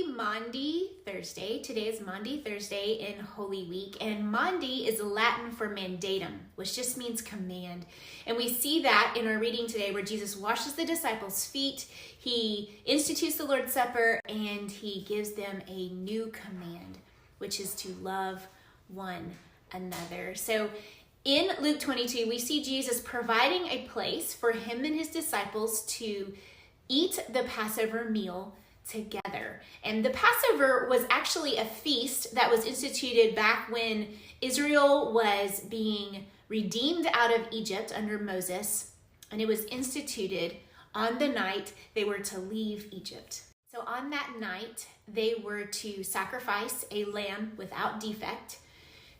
Maundy Thursday. Today is Maundy Thursday in Holy Week, and Maundy is Latin for mandatum, which just means command. And we see that in our reading today where Jesus washes the disciples' feet, he institutes the Lord's Supper, and he gives them a new command, which is to love one another. So in Luke 22, we see Jesus providing a place for him and his disciples to eat the Passover meal together. And the Passover was actually a feast that was instituted back when Israel was being redeemed out of Egypt under Moses, and it was instituted on the night they were to leave Egypt. So on that night, they were to sacrifice a lamb without defect,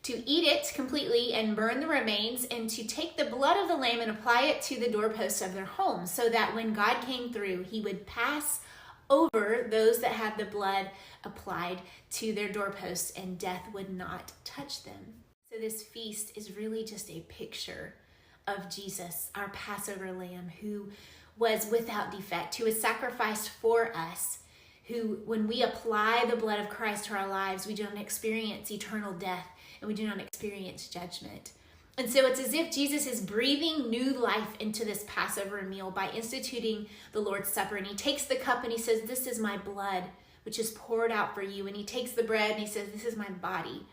to eat it completely and burn the remains, and to take the blood of the lamb and apply it to the doorposts of their home, so that when God came through, he would pass over those that had the blood applied to their doorposts, and death would not touch them. So this feast is really just a picture of Jesus, our Passover lamb, who was without defect, who was sacrificed for us, who, when we apply the blood of Christ to our lives, we do not experience eternal death, and we do not experience judgment. And so it's as if Jesus is breathing new life into this Passover meal by instituting the Lord's Supper. And he takes the cup and he says, "This is my blood, which is poured out for you." And he takes the bread and he says, "This is my body,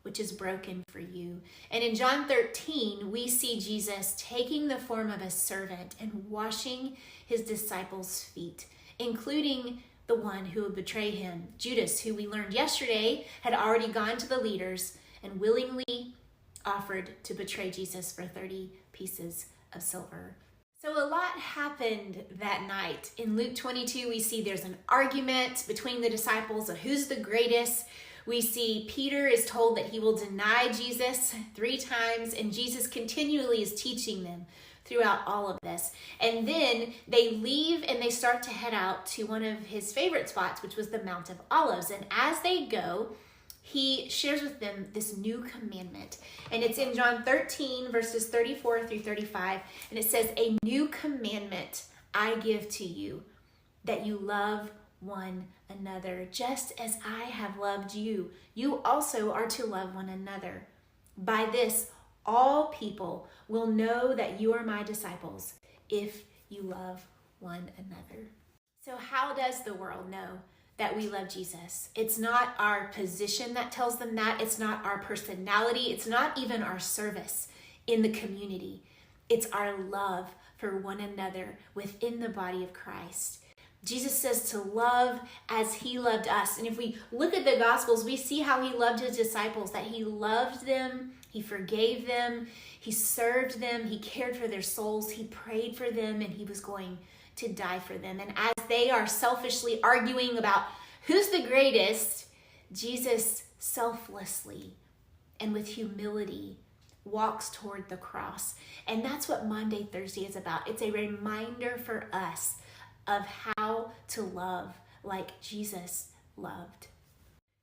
which is broken for you." And in John 13, we see Jesus taking the form of a servant and washing his disciples' feet, including the one who would betray him, Judas, who we learned yesterday had already gone to the leaders and willingly offered to betray Jesus for 30 pieces of silver. So a lot happened that night. In Luke 22, we see there's an argument between the disciples of who's the greatest. We see Peter is told that he will deny Jesus 3 times, and Jesus continually is teaching them throughout all of this. And then they leave and they start to head out to one of his favorite spots, which was the Mount of Olives. And as they go, he shares with them this new commandment. And it's in John 13, verses 34 through 35. And it says, "A new commandment I give to you, that you love one another. Just as I have loved you, you also are to love one another. By this, all people will know that you are my disciples, if you love one another." So how does the world know that we love Jesus? It's not our position that tells them that. It's not our personality. It's not even our service in the community. It's our love for one another within the body of Christ. Jesus says to love as he loved us. And if we look at the Gospels, we see how he loved his disciples, that he loved them, he forgave them, he served them, he cared for their souls, he prayed for them, and he was going to die for them. And as they are selfishly arguing about who's the greatest, Jesus selflessly and with humility walks toward the cross. And that's what Maundy Thursday is about. It's a reminder for us of how to love like Jesus loved.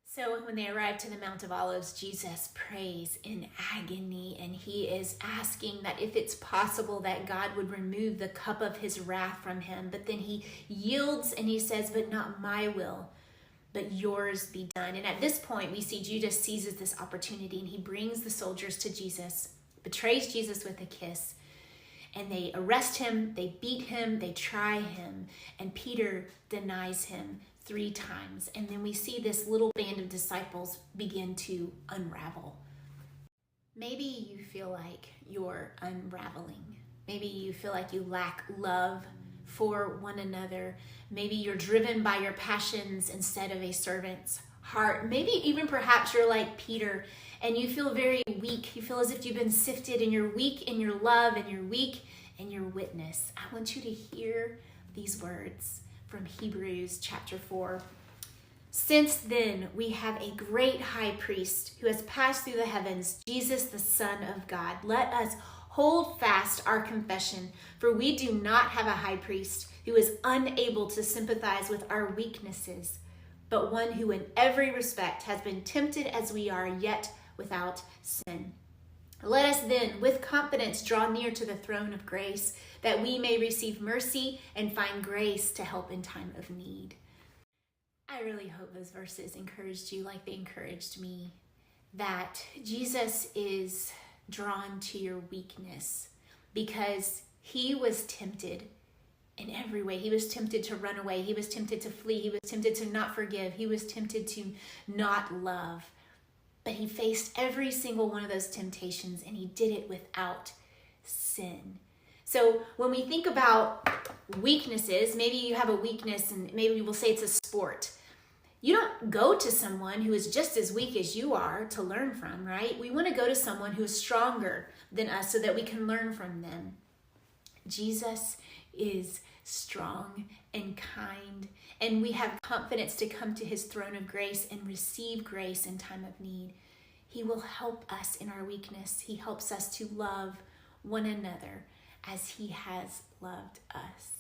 So when they arrive to the Mount of Olives, Jesus prays in agony, and he is asking that if it's possible that God would remove the cup of his wrath from him. But then he yields and he says, "But not my will, but yours be done." And at this point, we see Judas seizes this opportunity and he brings the soldiers to Jesus, betrays Jesus with a kiss, and they arrest him, they beat him, they try him, and Peter denies him 3 times. And then we see this little band of disciples begin to unravel. Maybe you feel like you're unraveling. Maybe you feel like you lack love for one another. Maybe you're driven by your passions instead of a servant's heart. Maybe even perhaps you're like Peter and you feel very weak. You feel as if you've been sifted, and you're weak in your love and you're weak in your witness. I want you to hear these words from Hebrews chapter 4. "Since then we have a great high priest who has passed through the heavens, Jesus the Son of God. Let us hold fast our confession, for we do not have a high priest who is unable to sympathize with our weaknesses, but one who in every respect has been tempted as we are, yet without sin. Let us then with confidence draw near to the throne of grace, that we may receive mercy and find grace to help in time of need." I I really hope those verses encouraged you like they encouraged me, that Jesus is drawn to your weakness because he was tempted in every way. He was tempted to run away. He was tempted to flee. He was tempted to not forgive. He was tempted to not love. But he faced every single one of those temptations, and he did it without sin. So when we think about weaknesses, maybe you have a weakness and maybe we'll say it's a sport. You don't go to someone who is just as weak as you are to learn from, right? We want to go to someone who is stronger than us so that we can learn from them. Jesus is strong and kind, and we have confidence to come to his throne of grace and receive grace in time of need. He will help us in our weakness. He helps us to love one another as he has loved us.